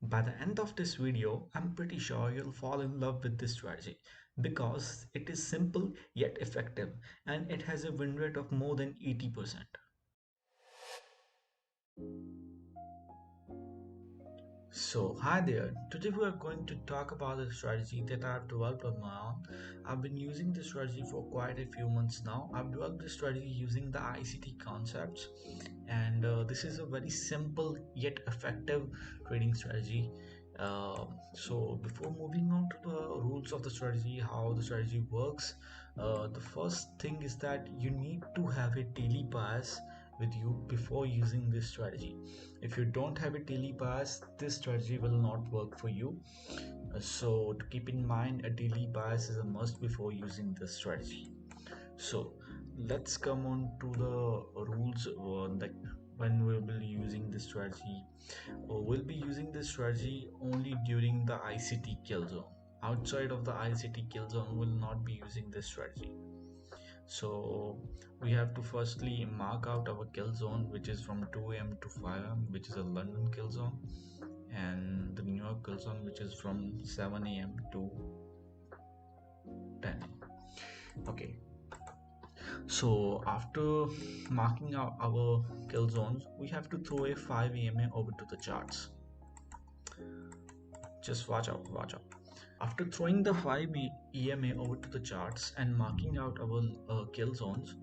By the end of this video, I'm pretty sure you'll fall in love with this strategy because it is simple yet effective and it has a win rate of more than 80%. So, hi there. Today we are going to talk about a strategy that I've developed on my own. I've been using this strategy for quite a few months now. I've developed this strategy using the ICT concepts, and this is a very simple yet effective trading strategy. So, before moving on to the rules of the strategy, how the strategy works, the first thing is that you need to have a daily bias with you before using this strategy. If you don't have a daily bias, this strategy will not work for you. So to keep in mind, a daily bias is a must before using this strategy. So let's come on to the rules that when we'll be using this strategy. We'll be using this strategy only during the ICT kill zone. Outside of the ICT kill zone, we'll not be using this strategy. So we have to firstly mark out our kill zone, which is from 2 a.m. to 5 a.m., which is a London kill zone, and the New York kill zone, which is from 7 a.m. to 10 a.m. Okay, so after marking out our kill zones, we have to throw a 5 EMA over to the charts. Just watch out, watch out. After throwing the 5 EMA over to the charts and marking out our kill zones,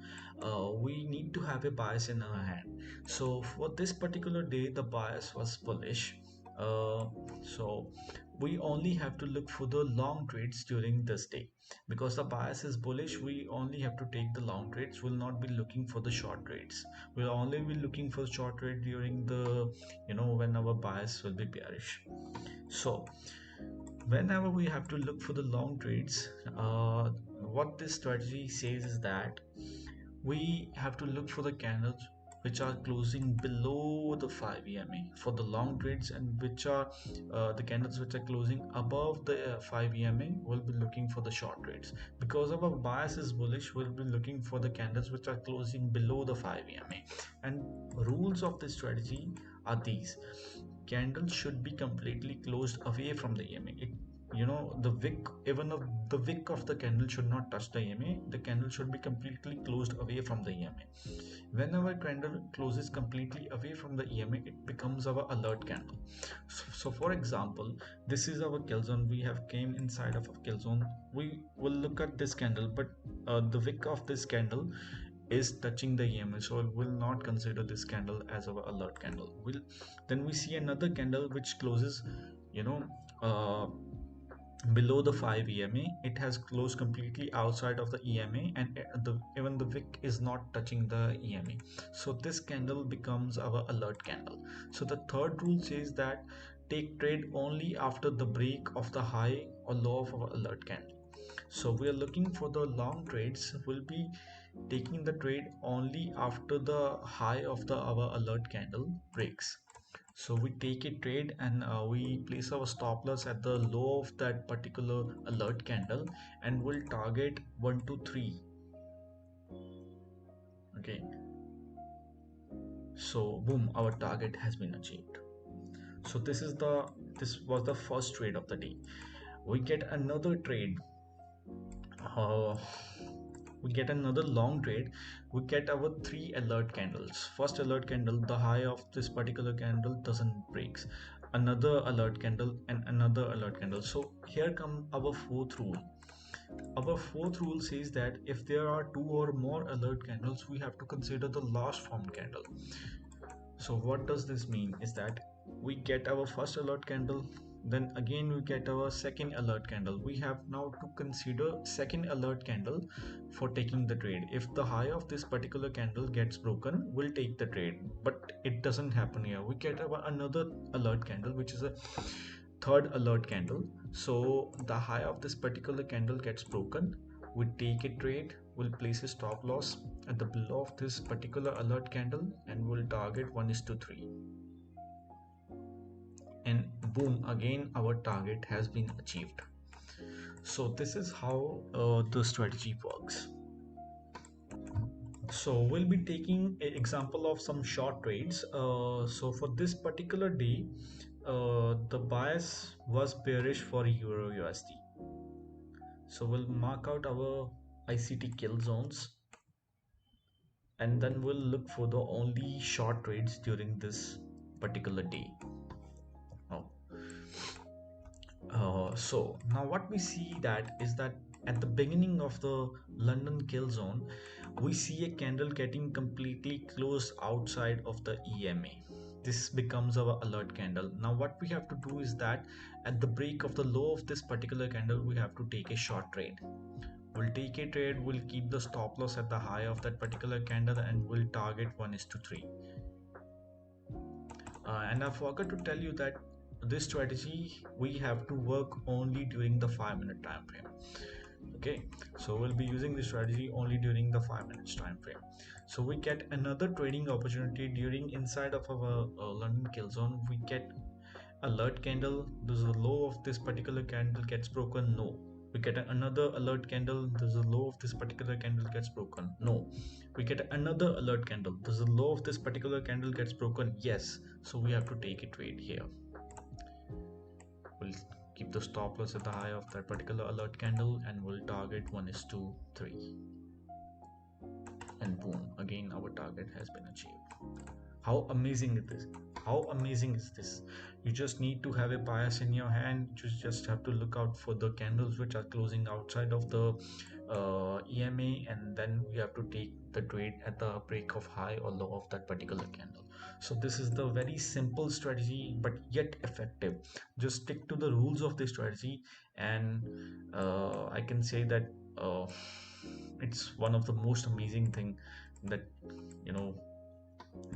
we need to have a bias in our hand. So for this particular day, the bias was bullish. Uh, so we only have to look for the long trades during this day. Because the bias is bullish, we only have to take the long trades. We'll not be looking for the short trades. We'll only be looking for short trade during the, when our bias will be bearish. So whenever we have to look for the long trades, what this strategy says is that we have to look for the candles which are closing below the 5 EMA for the long trades, and which are the candles which are closing above the 5 EMA. We'll be looking for the short trades. Because our bias is bullish, we'll be looking for the candles which are closing below the 5 EMA. And rules of this strategy are these: candles should be completely closed away from the EMA. The wick, even of the wick of the candle should not touch the EMA. The candle should be completely closed away from the EMA. Whenever candle closes completely away from the EMA, it becomes our alert candle. So for example, this is our kill zone. We have came inside of a kill zone. We will look at this candle, but the wick of this candle is touching the EMA, so we'll not consider this candle as our alert candle. Then we see another candle which closes, you know, uh, below the 5 EMA. It has closed completely outside of the EMA, and even the wick is not touching the EMA. So this candle becomes our alert candle. So the third rule says that take trade only after the break of the high or low of our alert candle. So we are looking for the long trades. We'll be taking the trade only after the high of the our alert candle breaks. So we take a trade, and we place our stop loss at the low of that particular alert candle, and we'll target 1 to 3. Okay, so boom, our target has been achieved. So this was the first trade of the day. We get another trade. uh, we get another long trade. We get our 3 alert candles. First alert candle, the high of this particular candle doesn't breaks. Another alert candle and another alert candle. So here come our fourth rule. Our fourth rule says that if there are 2 or more alert candles, we have to consider the last formed candle. So what does this mean is that we get our first alert candle, then again we get our second alert candle. We have now to consider second alert candle for taking the trade. If the high of this particular candle gets broken, we'll take the trade, but it doesn't happen here. We get our another alert candle, which is a third alert candle. So the high of this particular candle gets broken, we take a trade. We'll place a stop loss at the below of this particular alert candle, and we'll target 1:3, and boom, again our target has been achieved. So this is how the strategy works. So we'll be taking an example of some short trades. So for this particular day, the bias was bearish for Euro USD. So we'll mark out our ICT kill zones, and then we'll look for the only short trades during this particular day. Oh. So now what we see that is that at the beginning of the London kill zone, we see a candle getting completely closed outside of the EMA. This becomes our alert candle. Now what we have to do is that at the break of the low of this particular candle, we have to take a short trade. We'll take a trade, we'll keep the stop loss at the high of that particular candle, and we'll target 1:3. And I forgot to tell you that this strategy we have to work only during the 5-minute time frame. Okay, so we'll be using this strategy only during the 5 minutes time frame. So we get another trading opportunity during inside of our London kill zone. We get alert candle. There's a low of this particular candle gets broken. No. We get another alert candle. There's a low of this particular candle gets broken. No. We get another alert candle. There's a low of this particular candle gets broken. Yes. So we have to take a trade here. We'll keep the stop loss at the high of that particular alert candle, and we'll target 1:3. And boom, again our target has been achieved. How amazing is this? How amazing is this? You just need to have a bias in your hand. You just have to look out for the candles which are closing outside of the EMA, and then you have to take the trade at the break of high or low of that particular candle. So this is the very simple strategy, but yet effective. Just stick to the rules of this strategy, and I can say that it's one of the most amazing thing that you know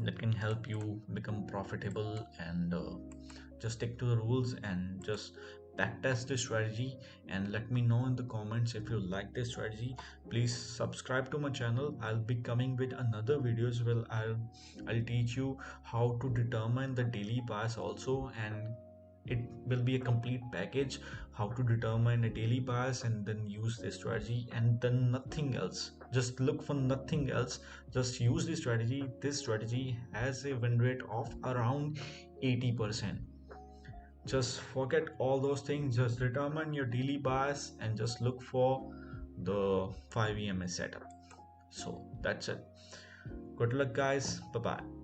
that can help you become profitable. And just stick to the rules and just backtest this strategy, and let me know in the comments if you like this strategy. Please subscribe to my channel. I'll be coming with another videos where I'll teach you how to determine the daily bias also, and it will be a complete package how to determine a daily bias and then use this strategy, and then nothing else. Just look for nothing else. Just use this strategy. This strategy has a win rate of around 80%. Just forget all those things. Just determine your daily bias and just look for the 5 EMA setup. So that's it. Good luck guys. Bye bye.